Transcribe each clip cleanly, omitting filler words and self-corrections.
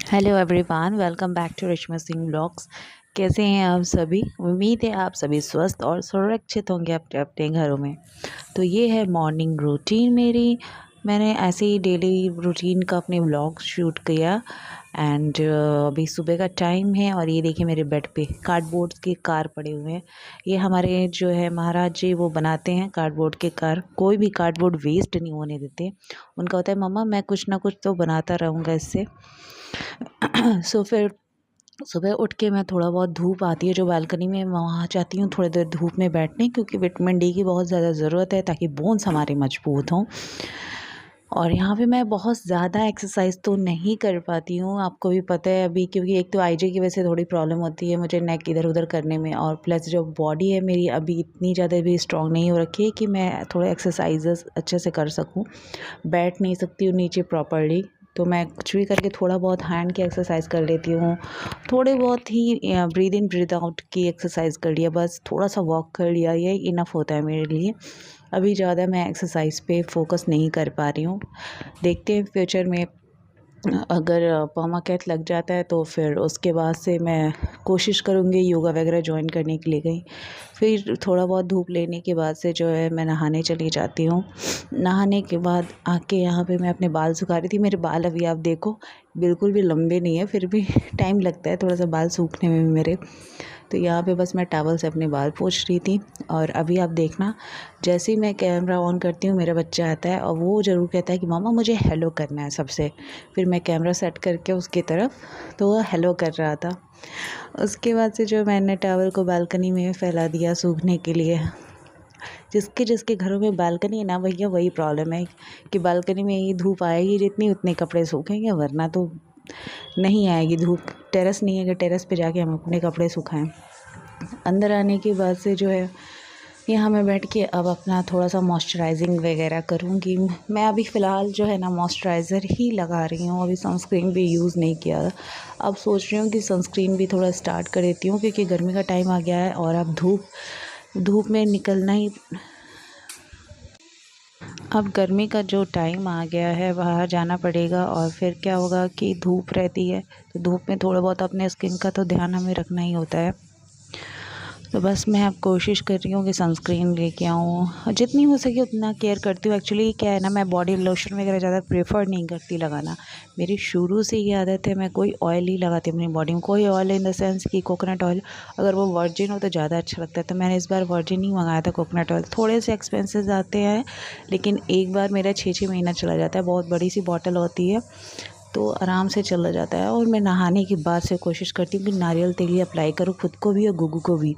Hello everyone, welcome back to Rishma Singh blogs. कैसे हैं आप सभी? उम्मीद है आप सभी स्वस्थ और सुरक्षित होंगे अपने अपने घरों में। तो ये है मॉर्निंग रूटीन मेरी। मैंने ऐसे ही डेली रूटीन का अपने व्लॉग शूट किया एंड अभी सुबह का टाइम है और ये देखिए मेरे बेड पे कार्डबोर्ड के कार पड़े हुए हैं। ये हमारे जो है महाराज जी वो बनाते हैं कार्डबोर्ड के कार, कोई भी कार्डबोर्ड वेस्ट नहीं होने देते। उनका होता है मम्मा मैं कुछ ना कुछ तो बनाता रहूँगा इससे। फिर सुबह उठ के मैं थोड़ा बहुत धूप आती है जो बालकनी में, मैं वहाँ जाती हूँ थोड़ी देर धूप में बैठने, क्योंकि विटामिन डी की बहुत ज़्यादा ज़रूरत है ताकि बोन्स हमारे मजबूत हों। और यहाँ पे मैं बहुत ज़्यादा एक्सरसाइज तो नहीं कर पाती हूँ, आपको भी पता है अभी, क्योंकि एक तो आईजी की वजह से थोड़ी प्रॉब्लम होती है मुझे नेक इधर उधर करने में, और प्लस जो बॉडी है मेरी अभी इतनी ज़्यादा भी स्ट्रॉन्ग नहीं हो रखी है कि मैं थोड़े एक्सरसाइजेस अच्छे से कर सकूँ। बैठ नहीं सकती हूँ नीचे प्रॉपरली, तो मैं कुछ भी करके थोड़ा बहुत हैंड की एक्सरसाइज कर लेती हूँ, थोड़े बहुत ही ब्रीद इन ब्रीद आउट की एक्सरसाइज कर लिया, बस थोड़ा सा वॉक कर लिया, ये इनफ होता है मेरे लिए। अभी ज़्यादा मैं एक्सरसाइज पे फोकस नहीं कर पा रही हूँ। देखते हैं फ्यूचर में अगर पर्माकैथ लग जाता है तो फिर उसके बाद से मैं कोशिश करूँगी योगा वगैरह ज्वाइन करने के लिए कहीं। फिर थोड़ा बहुत धूप लेने के बाद से जो है मैं नहाने चली जाती हूँ। नहाने के बाद आके यहाँ पे मैं अपने बाल सुखा रही थी। मेरे बाल अभी आप देखो बिल्कुल भी लंबे नहीं है, फिर भी टाइम लगता है थोड़ा सा बाल सूखने में भी मेरे। तो यहाँ पे बस मैं टॉवल से अपने बाल पोंछ रही थी। और अभी आप देखना, जैसे ही मैं कैमरा ऑन करती हूँ मेरा बच्चा आता है और वो ज़रूर कहता है कि मामा मुझे हेलो करना है सबसे। फिर मैं कैमरा सेट करके उसकी तरफ, तो वो हेलो कर रहा था। उसके बाद से जो मैंने टॉवल को बालकनी में फैला दिया सूखने के लिए। जिसके जिसके घरों में बालकनी है ना भैया, वही प्रॉब्लम है कि बालकनी में ही धूप आएगी जितनी उतने कपड़े सूखेंगे, वरना तो नहीं आएगी धूप। टेरेस नहीं है कि टेरेस पे जाके हम अपने कपड़े सुखाएं। अंदर आने के बाद से जो है यहाँ मैं बैठ के अब अपना थोड़ा सा मॉइस्चराइजिंग वगैरह करूँगी। मैं अभी फ़िलहाल जो है ना मॉइस्चराइज़र ही लगा रही हूँ, अभी सनस्क्रीन भी यूज़ नहीं किया। अब सोच रही हूँ कि सनस्क्रीन भी थोड़ा स्टार्ट कर देती हूँ, क्योंकि गर्मी का टाइम आ गया है और अब धूप में निकलना ही, अब गर्मी का जो टाइम आ गया है बाहर जाना पड़ेगा। और फिर क्या होगा कि धूप रहती है तो धूप में थोड़ा बहुत अपने स्किन का तो ध्यान हमें रखना ही होता है। तो बस मैं अब कोशिश कर रही हूँ कि सनस्क्रीन लेके आऊँ, जितनी हो सके उतना केयर करती हूँ। एक्चुअली क्या है ना, मैं बॉडी लोशन वगैरह ज़्यादा प्रेफर नहीं करती लगाना। मेरी शुरू से ये आदत है, मैं कोई ऑयल ही लगाती हूँ अपनी बॉडी में। कोई ऑयल इन द सेंस कि कोकोनट ऑयल, अगर वो वर्जिन हो तो ज़्यादा अच्छा लगता है। तो मैंने इस बार वर्जिन ही मंगाया था कोकोनट ऑयल। थोड़े से एक्सपेंसेस आते हैं, लेकिन एक बार मेरा 6-6 महीना चला जाता है। बहुत बड़ी सी बॉटल होती है तो आराम से चला जाता है। और मैं नहाने के बाद से कोशिश करती हूँ कि नारियल तेल ही अप्लाई करूँ खुद को भी और गुगू को भी।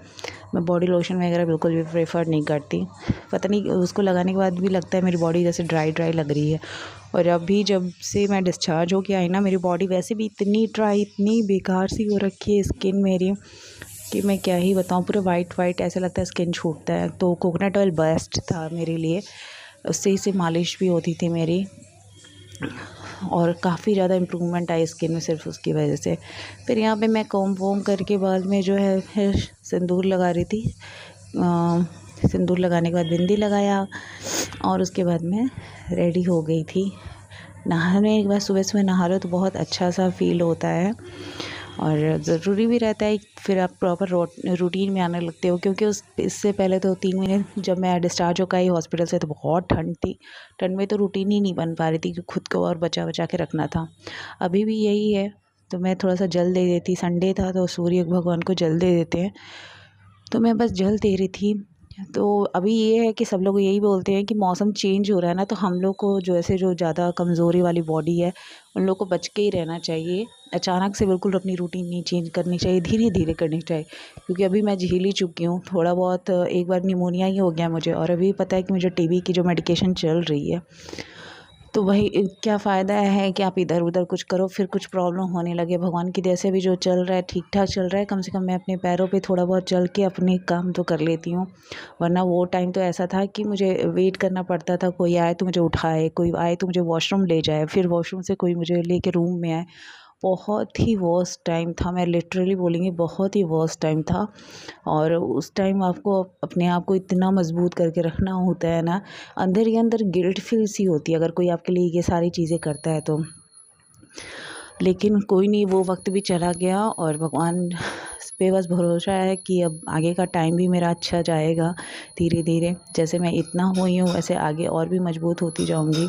मैं बॉडी लोशन वगैरह बिल्कुल भी प्रेफर नहीं करती। पता नहीं उसको लगाने के बाद भी लगता है मेरी बॉडी जैसे ड्राई ड्राई लग रही है। और अभी जब से मैं डिस्चार्ज होके आई ना, मेरी बॉडी वैसे भी इतनी ड्राई, इतनी बेकार सी हो रखी है स्किन मेरी कि मैं क्या ही बताऊँ। पूरा वाइट वाइट ऐसा लगता है, स्किन छूटता है। तो कोकोनट ऑयल बेस्ट था मेरे लिए, उससे ही से मालिश भी होती थी मेरी और काफ़ी ज़्यादा इम्प्रूवमेंट आई स्किन में सिर्फ उसकी वजह से। फिर यहाँ पे मैं कॉम्ब वॉम्ब करके बाद में जो है फिर सिंदूर लगा रही थी। सिंदूर लगाने के बाद बिंदी लगाया और उसके बाद मैं रेडी हो गई थी। नहाने के बाद सुबह सुबह नहा लो तो बहुत अच्छा सा फील होता है और ज़रूरी भी रहता है। फिर आप प्रॉपर रूटीन में आने लगते हो, क्योंकि इससे पहले तो 3 महीने जब मैं डिस्चार्ज होकर आई हॉस्पिटल से तो बहुत ठंड थी। ठंड में तो रूटीन ही नहीं बन पा रही थी कि खुद को और बचा बचा के रखना था। अभी भी यही है, तो मैं थोड़ा सा जल दे देती। संडे था तो सूर्य भगवान को जल दे देते हैं, तो मैं बस जल दे रही थी। तो अभी ये है कि सब लोग यही बोलते हैं कि मौसम चेंज हो रहा है ना, तो हम लोग को जो ऐसे जो ज़्यादा कमज़ोरी वाली बॉडी है उन लोग को बच के ही रहना चाहिए। अचानक से बिल्कुल अपनी रूटीन नहीं चेंज करनी चाहिए, धीरे धीरे करनी चाहिए। क्योंकि अभी मैं झेल ही चुकी हूँ थोड़ा बहुत। एक बार निमोनिया ही हो गया मुझे, और अभी पता है कि मुझे टीबी की जो मेडिकेशन चल रही है। तो वही क्या फ़ायदा है कि आप इधर उधर कुछ करो फिर कुछ प्रॉब्लम होने लगे। भगवान की दया से भी जो चल रहा है ठीक ठाक चल रहा है। कम से कम मैं अपने पैरों पे थोड़ा बहुत चल के अपने काम तो कर लेती हूँ। वरना वो टाइम तो ऐसा था कि मुझे वेट करना पड़ता था, कोई आए तो मुझे उठाए, कोई आए तो मुझे वॉशरूम ले जाए, फिर वॉशरूम से कोई मुझे लेके रूम में आए। बहुत ही वर्स्ट टाइम था, मैं लिटरली बोलूँगी बहुत ही वर्स्ट टाइम था। और उस टाइम आपको अपने आप को इतना मजबूत करके रखना होता है ना, अंदर ही अंदर गिल्ट फील सी होती है अगर कोई आपके लिए ये सारी चीज़ें करता है तो। लेकिन कोई नहीं, वो वक्त भी चला गया और भगवान पे बस भरोसा है कि अब आगे का टाइम भी मेरा अच्छा जाएगा। धीरे धीरे जैसे मैं इतना हुई हूँ वैसे आगे और भी मजबूत होती जाऊँगी।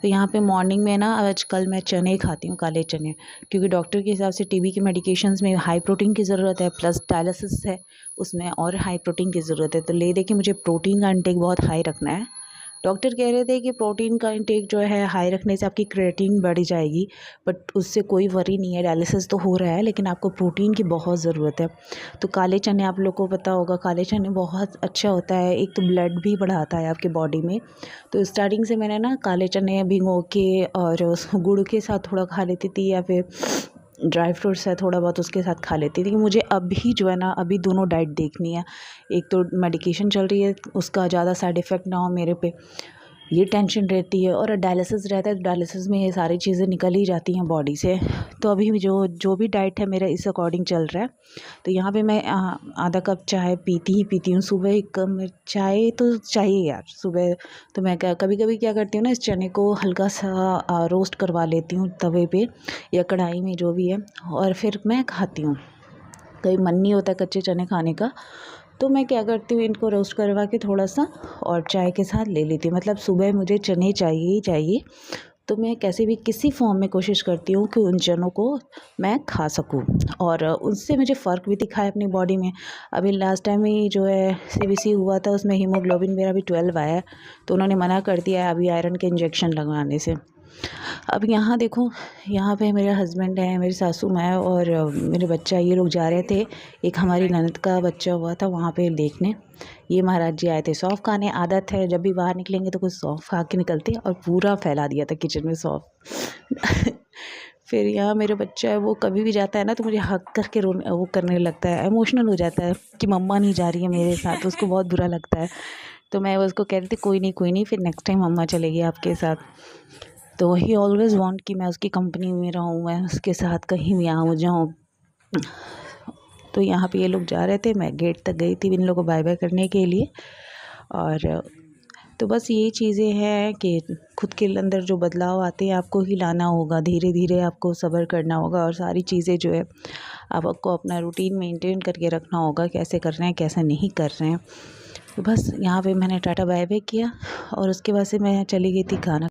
तो यहाँ पे मॉर्निंग में ना आजकल मैं चने खाती हूँ, काले चने, क्योंकि डॉक्टर के हिसाब से टीबी के मेडिकेशंस में हाई प्रोटीन की ज़रूरत है, प्लस डायलिसिस है उसमें और हाई प्रोटीन की ज़रूरत है। तो ले दे के मुझे प्रोटीन का इंटेक बहुत हाई रखना है। डॉक्टर कह रहे थे कि प्रोटीन का इंटेक जो है हाई रखने से आपकी क्रिएटिन बढ़ जाएगी, बट उससे कोई वरी नहीं है। डायलिसिस तो हो रहा है लेकिन आपको प्रोटीन की बहुत ज़रूरत है। तो काले चने, आप लोग को पता होगा, काले चने बहुत अच्छा होता है, एक तो ब्लड भी बढ़ाता है आपके बॉडी में। तो स्टार्टिंग से मैंने ना काले चने भिगो के और उस गुड़ के साथ थोड़ा खा लेती थी, या फिर ड्राई फ्रूट्स है थोड़ा बहुत उसके साथ खा लेती थी। मुझे अभी जो है ना, अभी दोनों डाइट देखनी है। एक तो मेडिकेशन चल रही है, उसका ज़्यादा साइड इफ़ेक्ट ना हो मेरे पे, ये टेंशन रहती है। और डायलिसिस रहता है तो डायलिसिस में ये सारी चीज़ें निकल ही जाती हैं बॉडी से। तो अभी जो जो भी डाइट है मेरा इस अकॉर्डिंग चल रहा है। तो यहाँ पे मैं आधा कप चाय पीती ही पीती हूँ सुबह। एक कप में चाय तो चाहिए यार सुबह। तो मैं क्या कभी कभी क्या करती हूँ ना, इस चने को हल्का सा रोस्ट करवा लेती हूँ तवे पे या कढ़ाई में, जो भी है, और फिर मैं खाती हूँ। कभी मन नहीं होता कच्चे चने खाने का, तो मैं क्या करती हूँ, इनको रोस्ट करवा के थोड़ा सा और चाय के साथ ले लेती हूँ। मतलब सुबह मुझे चने चाहिए ही चाहिए। तो मैं कैसे भी किसी फॉर्म में कोशिश करती हूँ कि उन चनों को मैं खा सकूँ, और उससे मुझे फ़र्क भी दिखा है अपनी बॉडी में। अभी लास्ट टाइम ही जो है सीबीसी हुआ था, उसमें हीमोग्लोबिन मेरा भी 12 आया है, तो उन्होंने मना कर दिया है अभी आयरन के इंजेक्शन लगवाने से। अब यहाँ देखो, यहाँ पे मेरे हस्बैंड है, मेरी सासू माँ है और मेरे बच्चा, ये लोग जा रहे थे। एक हमारी ननद का बच्चा हुआ था वहाँ पे देखने। ये महाराज जी आए थे सौंफ खाने। आदत है जब भी बाहर निकलेंगे तो कुछ सौंफ खा के निकलते हैं, और पूरा फैला दिया था किचन में सौंफ। फिर यहाँ मेरा बच्चा है, वो कभी भी जाता है ना तो मुझे हक करके रोने, वो करने लगता है, इमोशनल हो जाता है कि मम्मा नहीं जा रही है मेरे साथ, तो उसको बहुत बुरा लगता है। तो मैं उसको कह रही थी कोई नहीं कोई नहीं, फिर नेक्स्ट टाइम मम्मा चलेगी आपके साथ। तो ही ऑलवेज़ वांट कि मैं उसकी कंपनी में रहूँ, मैं उसके साथ कहीं भी आऊँ जाऊँ। तो यहाँ पे ये लोग जा रहे थे, मैं गेट तक गई थी इन लोगों को बाय बाय करने के लिए। और तो बस यही चीज़ें हैं कि खुद के अंदर जो बदलाव आते हैं आपको ही लाना होगा, धीरे धीरे आपको सब्र करना होगा, और सारी चीज़ें जो है आपको अपना रूटीन मेंटेन करके रखना होगा, कैसे कर रहे हैं कैसे नहीं कर रहे हैं। तो बस यहाँ पे मैंने टाटा बाय बाय किया और उसके बाद से मैं चली गई थी खाना।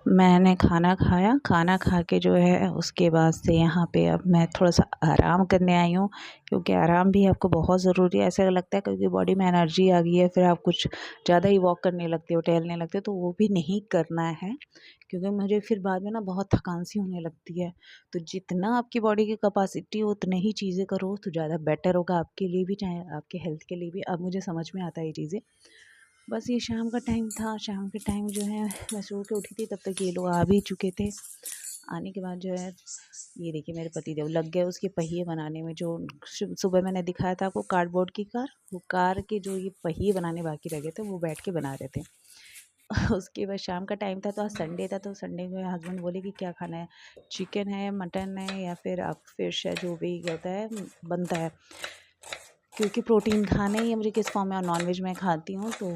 मैंने खाना खाया, खाना खा के जो है उसके बाद से यहाँ पे अब मैं थोड़ा-सा आराम करने आई हूँ, क्योंकि आराम भी आपको बहुत ज़रूरी है। ऐसा लगता है क्योंकि बॉडी में एनर्जी आ गई है, फिर आप कुछ ज़्यादा ही वॉक करने लगते हो, टहलने लगते हो, तो वो भी नहीं करना है, क्योंकि मुझे फिर बाद में ना बहुत थकान-सी होने लगती है। तो जितना आपकी बॉडी की कैपेसिटी हो उतने ही चीज़ें करो तो ज़्यादा बेटर होगा आपके लिए भी, चाहे आपके हेल्थ के लिए भी। अब मुझे समझ में आता है ये चीज़ें। बस ये शाम का टाइम था, शाम के टाइम जो है मैं सो के उठी थी, तब तक ये लोग आ भी चुके थे। आने के बाद जो है ये देखिए मेरे पतिदेव लग गए उसके पहिए बनाने में। जो सुबह मैंने दिखाया था आपको कार्डबोर्ड की कार, वो कार के जो ये पहिए बनाने बाकी रह गए थे वो बैठ के बना रहे थे। उसके बाद शाम का टाइम था, तो आज संडे था, तो संडे में हस्बैंड बोले कि क्या खाना है, चिकन है, मटन है, या फिर आप फिश है, जो भी होता है बनता है, क्योंकि प्रोटीन खाना ही है मुझे किस फॉर्म में, और नॉनवेज मैं खाती हूँ। तो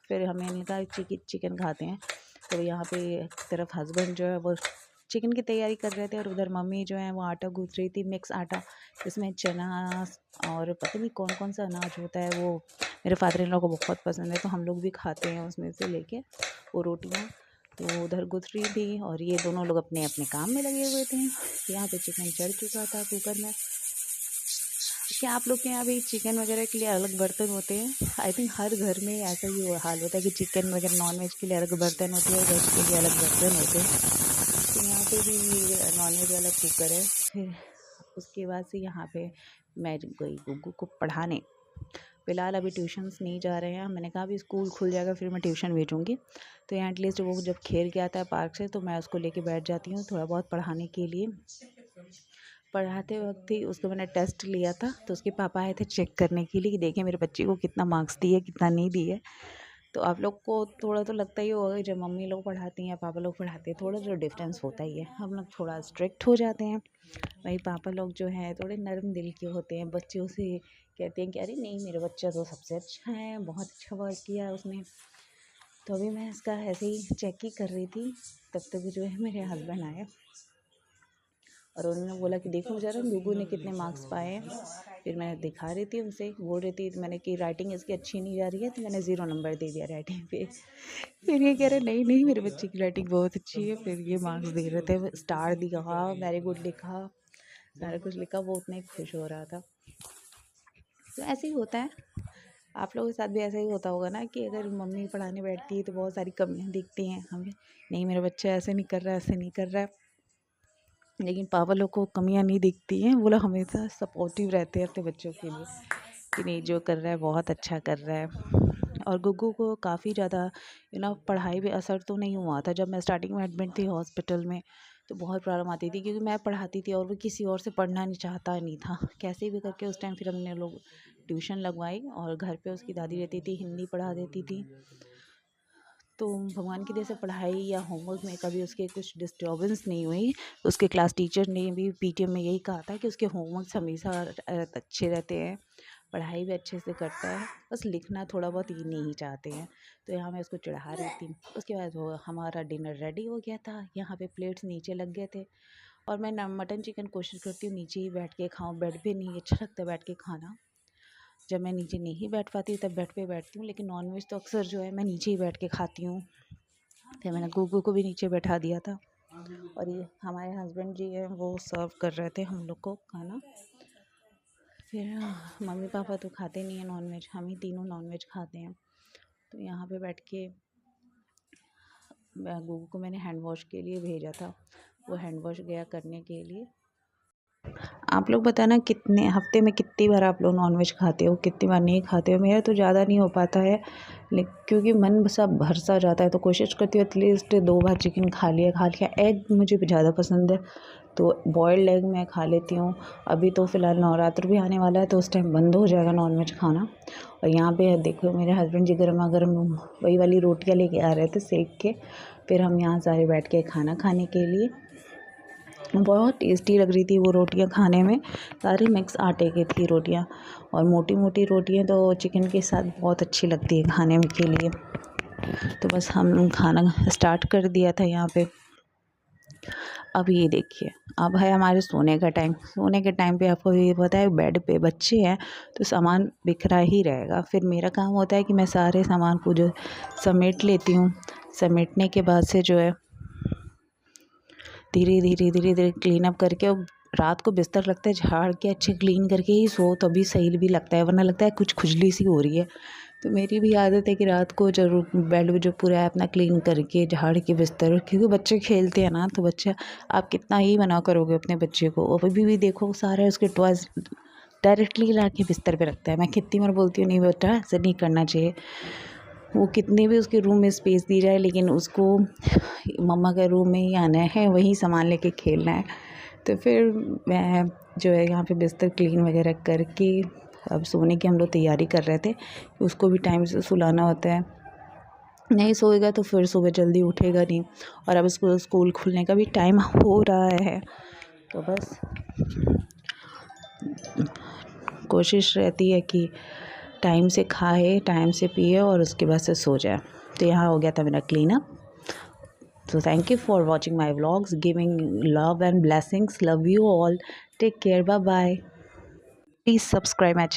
फिर हमने कहा चिकन खाते हैं। तो यहाँ पे एक तरफ हस्बैंड जो है वो चिकन की तैयारी कर रहे थे, और उधर मम्मी जो है वो आटा गूँथ रही थी, मिक्स आटा, जिसमें चना और पता नहीं कौन कौन सा अनाज होता है, वो मेरे फादर इन लॉ को बहुत पसंद है, तो हम लोग भी खाते हैं उसमें से लेके वो रोटियाँ। तो उधर गूँथ रही थी और ये दोनों लोग अपने अपने काम में लगे हुए थे। यहाँ पे चिकन चढ़ चुका था कुकर में। क्या आप लोग के यहाँ भी चिकन वगैरह के लिए अलग बर्तन होते हैं? आई थिंक हर घर में ऐसा ही हाल होता है कि चिकन वगैरह नॉन वेज के लिए अलग बर्तन होते हैं, वेज के लिए अलग बर्तन होते हैं। तो यहाँ पे भी नॉन वेज वाला कुकर है। फिर उसके बाद से यहाँ पे मैं गई गुग्गू को पढ़ाने। फ़िलहाल अभी ट्यूशन्स नहीं जा रहे हैं, मैंने कहा अभी स्कूल खुल जाएगा फिर मैं ट्यूशन भेजूँगी। तो यहाँ एटलीस्ट वो जब खेल के आता है पार्क से, तो मैं उसको लेके बैठ जाती हूँ थोड़ा बहुत पढ़ाने के लिए। पढ़ाते वक्त ही उसको मैंने टेस्ट लिया था, तो उसके पापा आए थे चेक करने के लिए कि देखें मेरे बच्चे को कितना मार्क्स दिए कितना नहीं दिए। तो आप लोग को थोड़ा तो लगता ही होगा कि जब मम्मी लोग पढ़ाती हैं पापा लोग पढ़ाते हैं, थोड़ा जो डिफरेंस होता ही है। हम लोग थोड़ा स्ट्रिक्ट हो जाते हैं, वही पापा लोग जो हैं थोड़े नरम दिल के होते हैं, बच्चों से कहते हैं कि अरे नहीं मेरा बच्चा तो सबसे अच्छा है, बहुत अच्छा वर्क किया उसने। तो अभी मैं इसका ऐसे ही चेक ही कर रही थी, तब तक जो है मेरे हस्बैंड आए। और उन्होंने बोला कि देखो ज़रा गुगू ने कितने मार्क्स पाए हैं। फिर मैं दिखा रही थी उनसे, बोल रही थी मैंने कि राइटिंग इसकी अच्छी नहीं जा रही है, तो मैंने 0 नंबर दे दिया राइटिंग पे। फिर ये कह रहे नहीं नहीं मेरे बच्चे की राइटिंग बहुत अच्छी है। फिर ये मार्क्स दे रहे थे, स्टार दिया, वेरी गुड लिखा, सारा कुछ लिखा। वो उतना ही खुश हो रहा था। तो ऐसे ही होता है, आप लोगों के साथ भी ऐसा ही होता होगा ना कि अगर मम्मी पढ़ाने बैठती है तो बहुत सारी कमियां दिखती हैं हमें, नहीं मेरा बच्चा ऐसे नहीं कर रहा है, ऐसे नहीं कर रहा है, लेकिन पापा लोग को कमियां नहीं दिखती हैं। वो लोग हमेशा सपोर्टिव रहते हैं अपने बच्चों के लिए कि नहीं जो कर रहा है बहुत अच्छा कर रहा है। और गुग्गू को काफ़ी ज़्यादा पढ़ाई पे असर तो नहीं हुआ था। जब मैं स्टार्टिंग में एडमिट थी हॉस्पिटल में तो बहुत प्रॉब्लम आती थी, क्योंकि मैं पढ़ाती थी और वो किसी और से पढ़ना नहीं चाहता नहीं था। कैसे भी करके उस टाइम फिर हमने लोग ट्यूशन लगवाई और घर पे उसकी दादी रहती थी, हिंदी पढ़ा देती थी। तो भगवान की दया से पढ़ाई या होमवर्क में कभी उसके कुछ डिस्टर्बेंस नहीं हुई। उसके क्लास टीचर ने भी पीटीएम में यही कहा था कि उसके होमवर्क्स हमेशा अच्छे रहते हैं, पढ़ाई भी अच्छे से करता है, बस लिखना थोड़ा बहुत ही नहीं चाहते हैं। तो यहाँ मैं उसको चढ़ा रही थी। उसके बाद वो हमारा डिनर रेडी हो गया था। यहाँ पे प्लेट्स नीचे लग गए थे और मैं मटन चिकन कोशिश करती हूँ नीचे ही बैठ के खाऊँ, बेड पे नहीं अच्छा लगता बैठ के खाना। जब मैं नीचे नहीं बैठ पाती तब बेड पे बैठती हूँ, लेकिन नॉनवेज तो अक्सर जो है मैं नीचे ही बैठ के खाती हूँ। फिर मैंने गुगू को भी नीचे बैठा दिया था और ये हमारे हस्बैंड जी हैं वो सर्व कर रहे थे हम लोग को खाना। फिर मम्मी पापा तो खाते नहीं हैं नॉनवेज, हम ही तीनों नॉनवेज खाते हैं। तो यहाँ पे बैठ के गुगू को मैंने हैंड वॉश के लिए भेजा था, वो हैंड वॉश गया करने के लिए। आप लोग बताना कितने हफ्ते में कितनी बार आप लोग नॉनवेज खाते हो, कितनी बार नहीं खाते हो। मेरा तो ज़्यादा नहीं हो पाता है, क्योंकि मन सब भर सा जाता है, तो कोशिश करती हूँ एटलीस्ट 2 बार चिकन खा लिया। एग मुझे ज़्यादा पसंद है तो बॉयल्ड एग मैं खा लेती हूँ। अभी तो फ़िलहाल नवरात्र भी आने वाला है तो उस टाइम बंद हो जाएगा नॉनवेज खाना। और यहाँ पे देखो मेरे हस्बैंड जी गर्मा गर्म वही वाली रोटियाँ लेके आ रहे थे सेक के। फिर हम यहाँ सारे बैठ के खाना खाने के लिए, बहुत टेस्टी लग रही थी वो रोटियां खाने में। सारी मिक्स आटे की थी रोटियां, और मोटी मोटी रोटियां तो चिकन के साथ बहुत अच्छी लगती है खाने में के लिए। तो बस हम खाना स्टार्ट कर दिया था यहाँ पे। अब ये देखिए, अब है हमारे सोने का टाइम। सोने के टाइम पे आपको ये पता है बेड पे बच्चे हैं तो सामान बिखरा ही रहेगा। फिर मेरा काम होता है कि मैं सारे सामान को जो समेट लेती हूँ। समेटने के बाद से जो है धीरे धीरे क्लीन अप करके, और रात को बिस्तर लगता है झाड़ के अच्छे क्लीन करके ही सो, तभी सही भी लगता है, वरना लगता है कुछ खुजली सी हो रही है। तो मेरी भी आदत है कि रात को जरूर बेड जो पूरा है अपना क्लीन करके झाड़ के बिस्तर, क्योंकि बच्चे खेलते हैं ना, तो बच्चा आप कितना ही मना करोगे अपने बच्चे को। और अभी भी देखो सारे उसके टॉयज डायरेक्टली ला के बिस्तर पे रखता है। मैं कितनी बार बोलती हूँ नहीं बेटा ऐसे नहीं करना चाहिए। वो कितने भी उसके रूम में स्पेस दी जाए, लेकिन उसको मम्मा के रूम में ही आना है, वहीं सामान लेके खेलना है। तो फिर मैं जो है यहाँ पे बिस्तर क्लीन वगैरह करके अब सोने की हम लोग तैयारी कर रहे थे। उसको भी टाइम से सुलाना होता है, नहीं सोएगा तो फिर सुबह जल्दी उठेगा नहीं। और अब इसको स्कूल खुलने का भी टाइम हो रहा है, तो बस कोशिश रहती है कि टाइम से खाए, टाइम से पिए और उसके बाद से सो जाए। तो यहाँ हो गया था मेरा clean up. So thank you for watching my vlogs, giving love and blessings. Love you all. Take care. Bye bye. Please subscribe my channel.